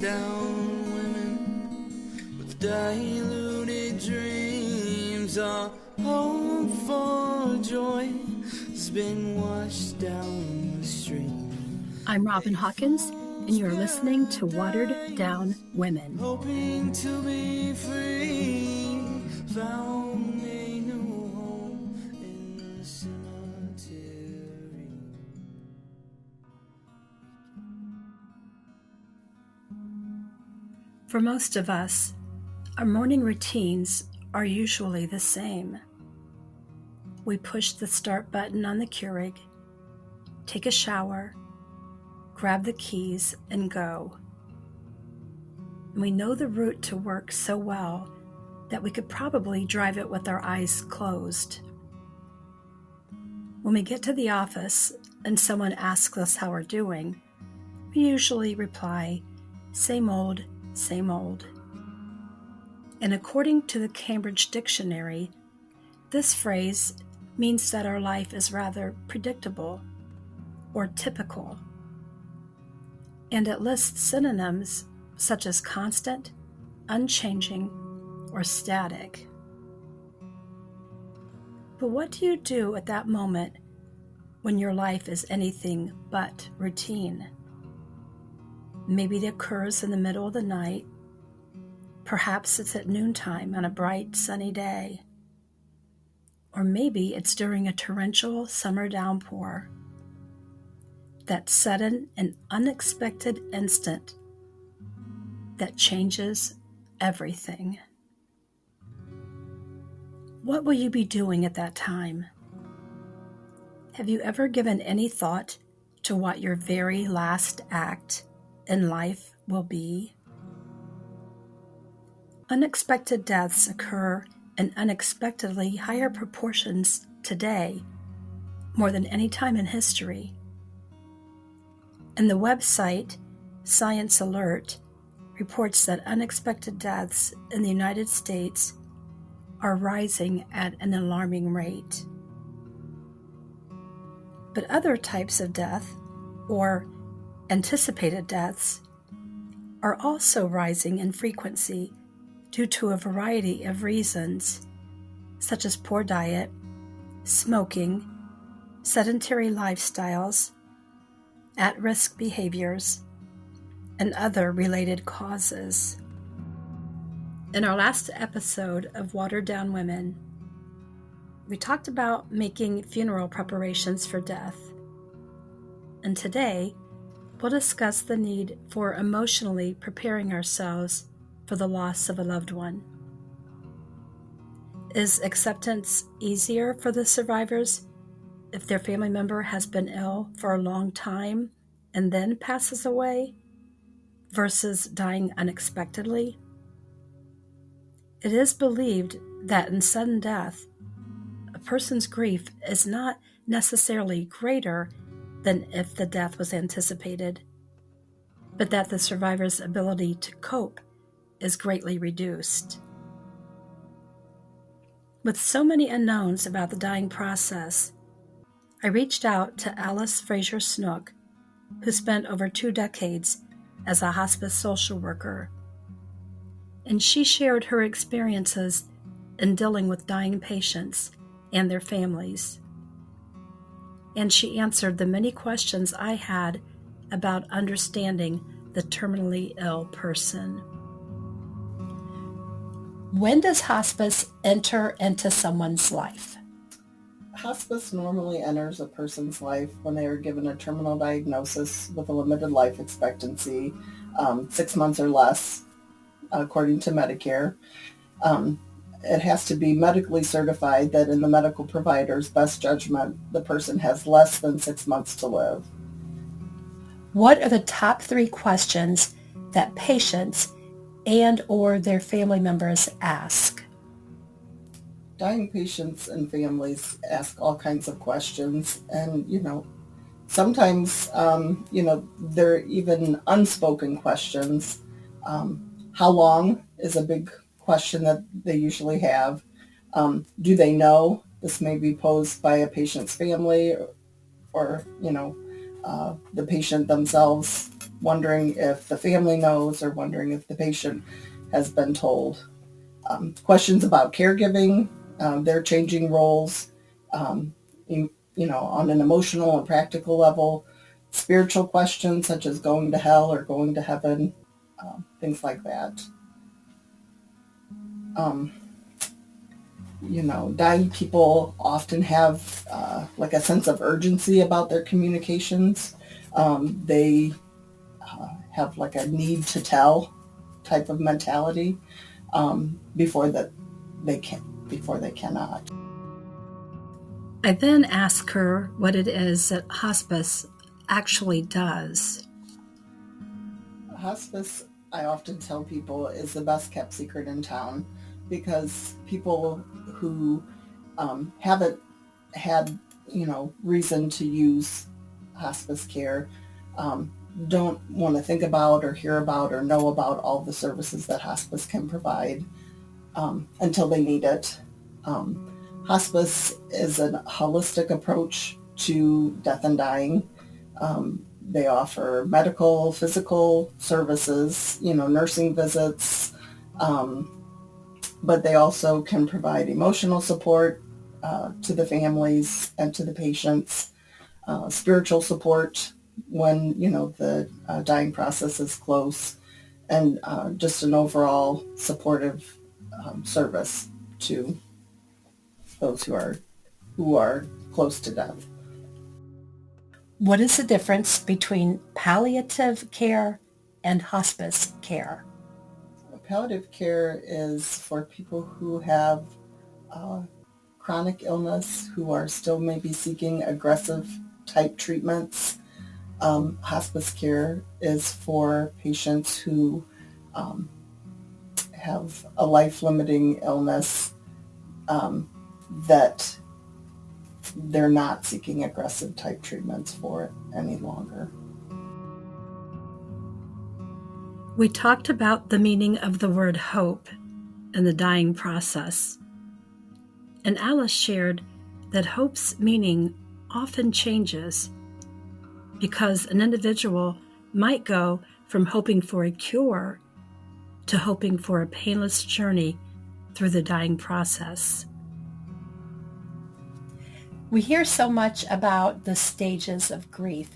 down women with diluted dreams. Our hope for joy has been washed down the stream. I'm Robin Hawkins, and you're listening to Watered Down Women. Hoping to be free, found a new home in the cemetery. For most of us, our morning routines are usually the same. We push the start button on the Keurig, take a shower, grab the keys, and go. We know the route to work so well that we could probably drive it with our eyes closed. When we get to the office and someone asks us how we're doing, we usually reply, same old, same old. And according to the Cambridge Dictionary, this phrase means that our life is rather predictable or typical. And it lists synonyms such as constant, unchanging, or static. But what do you do at that moment when your life is anything but routine? Maybe it occurs in the middle of the night. Perhaps it's at noontime on a bright, sunny day. Or maybe it's during a torrential summer downpour. That sudden and unexpected instant that changes everything. What will you be doing at that time? Have you ever given any thought to what your very last act in life will be? Unexpected deaths occur in unexpectedly higher proportions today, more than any time in history. And the website Science Alert reports that unexpected deaths in the United States are rising at an alarming rate. But other types of death, or anticipated deaths, are also rising in frequency due to a variety of reasons, such as poor diet, smoking, sedentary lifestyles, at-risk behaviors, and other related causes. In our last episode of Watered Down Women, we talked about making funeral preparations for death. And today, we'll discuss the need for emotionally preparing ourselves for the loss of a loved one. Is acceptance easier for the survivors if their family member has been ill for a long time and then passes away, versus dying unexpectedly? It is believed that in sudden death, a person's grief is not necessarily greater than if the death was anticipated, but that the survivor's ability to cope is greatly reduced. With so many unknowns about the dying process, I reached out to Alice Fraser Snook, who spent over 2 decades as a hospice social worker. And she shared her experiences in dealing with dying patients and their families. And she answered the many questions I had about understanding the terminally ill person. When does hospice enter into someone's life? Hospice normally enters a person's life when they are given a terminal diagnosis with a limited life expectancy, 6 months or less, according to Medicare. It has to be medically certified that in the medical provider's best judgment, the person has less than 6 months to live. What are the top 3 questions that patients and or their family members ask? Dying patients and families ask all kinds of questions, and, sometimes, they're even unspoken questions. How long is a big question that they usually have. Do they know? This may be posed by a patient's family or the patient themselves wondering if the family knows or wondering if the patient has been told. Questions about caregiving, they're changing roles, on an emotional and practical level. Spiritual questions such as going to hell or going to heaven, things like that. Dying people often have like a sense of urgency about their communications. They have like a need to tell type of mentality before they cannot. I then ask her what it is that hospice actually does. Hospice, I often tell people, is the best kept secret in town, because people who haven't had, reason to use hospice care don't want to think about or hear about or know about all the services that hospice can provide until they need it. Hospice is a holistic approach to death and dying. They offer medical, physical services, nursing visits, but they also can provide emotional support to the families and to the patients, spiritual support when, the dying process is close, and just an overall supportive service to those who are close to death. What is the difference between palliative care and hospice care? Palliative care is for people who have chronic illness, who are still maybe seeking aggressive type treatments. Hospice care is for patients who have a life-limiting illness that they're not seeking aggressive type treatments for any longer. We talked about the meaning of the word hope in the dying process, and Alice shared that hope's meaning often changes because an individual might go from hoping for a cure to hoping for a painless journey through the dying process. We hear so much about the stages of grief.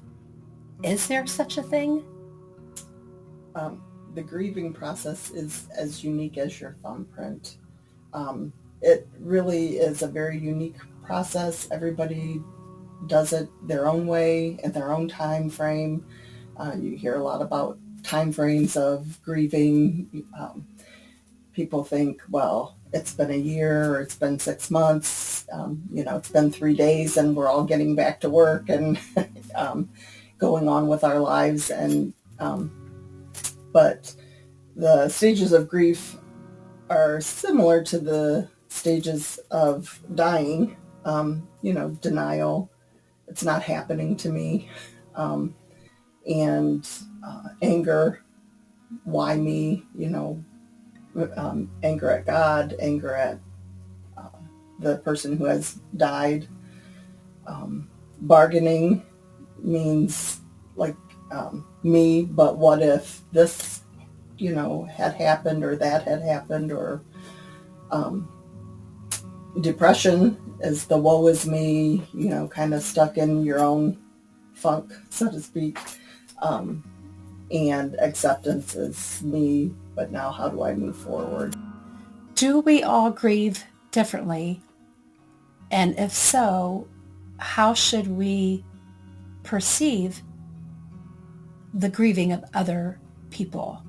Is there such a thing? The grieving process is as unique as your thumbprint. It really is a very unique process. Everybody does it their own way, in their own time frame. You hear a lot about time frames of grieving. People think, well, it's been a year or it's been 6 months, it's been 3 days and we're all getting back to work and going on with our lives. But the stages of grief are similar to the stages of dying. Denial, it's not happening to me, and anger, why me, anger at God, anger at the person who has died. Bargaining means like me, but what if this, had happened or that had happened, or depression is the woe is me, kind of stuck in your own funk, so to speak. And acceptance is me, but now how do I move forward? Do we all grieve differently? And if so, how should we perceive the grieving of other people?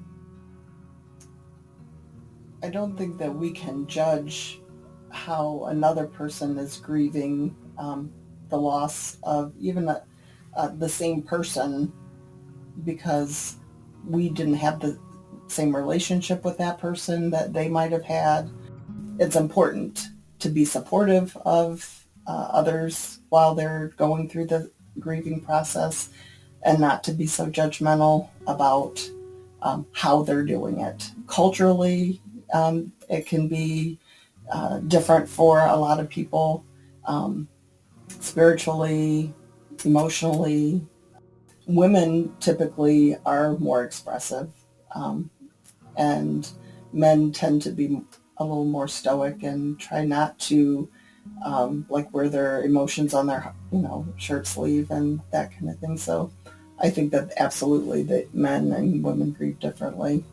I don't think that we can judge how another person is grieving the loss of even the same person, because we didn't have the same relationship with that person that they might have had. It's important to be supportive of others while they're going through the grieving process, and not to be so judgmental about how they're doing it. Culturally, it can be different for a lot of people, spiritually, emotionally. Women typically are more expressive, and men tend to be a little more stoic and try not to like wear their emotions on their shirt sleeve and that kind of thing. So I think that absolutely that men and women grieve differently.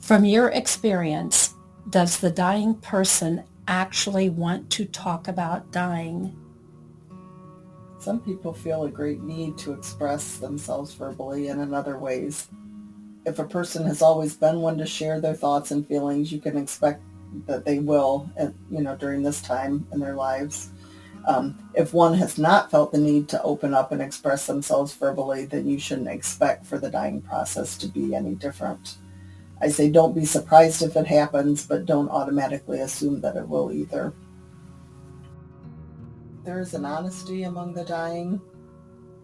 From your experience, does the dying person actually want to talk about dying? Some people feel a great need to express themselves verbally and in other ways. If a person has always been one to share their thoughts and feelings, you can expect that they will, during this time in their lives. If one has not felt the need to open up and express themselves verbally, then you shouldn't expect for the dying process to be any different. I say don't be surprised if it happens, but don't automatically assume that it will either. There is an honesty among the dying.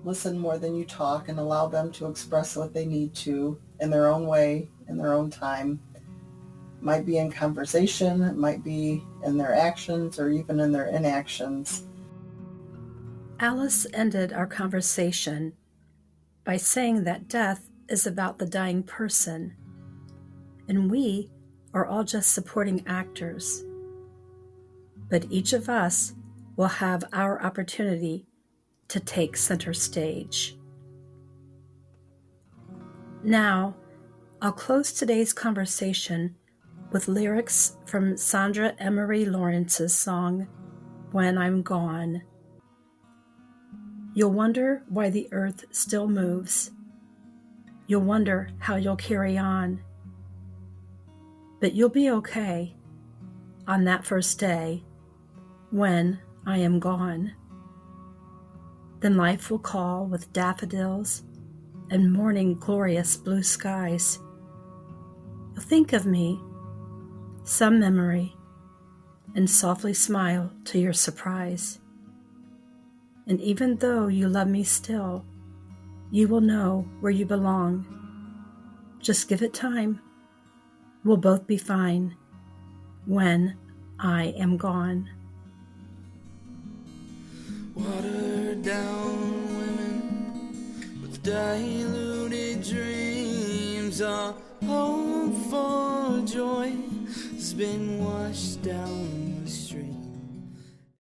Listen more than you talk and allow them to express what they need to in their own way, in their own time. It might be in conversation, it might be in their actions, or even in their inactions. Alice ended our conversation by saying that death is about the dying person, and we are all just supporting actors. But each of us will have our opportunity to take center stage. Now, I'll close today's conversation with lyrics from Sandra Emery Lawrence's song, When I'm Gone. You'll wonder why the earth still moves. You'll wonder how you'll carry on. But you'll be okay on that first day when I am gone. Then life will call with daffodils and morning glorious blue skies. You'll think of me, some memory, and softly smile to your surprise. And even though you love me still, you will know where you belong. Just give it time. We'll both be fine when I am gone. Watered down women with diluted dreams. Our hope for joy has been washed down the stream.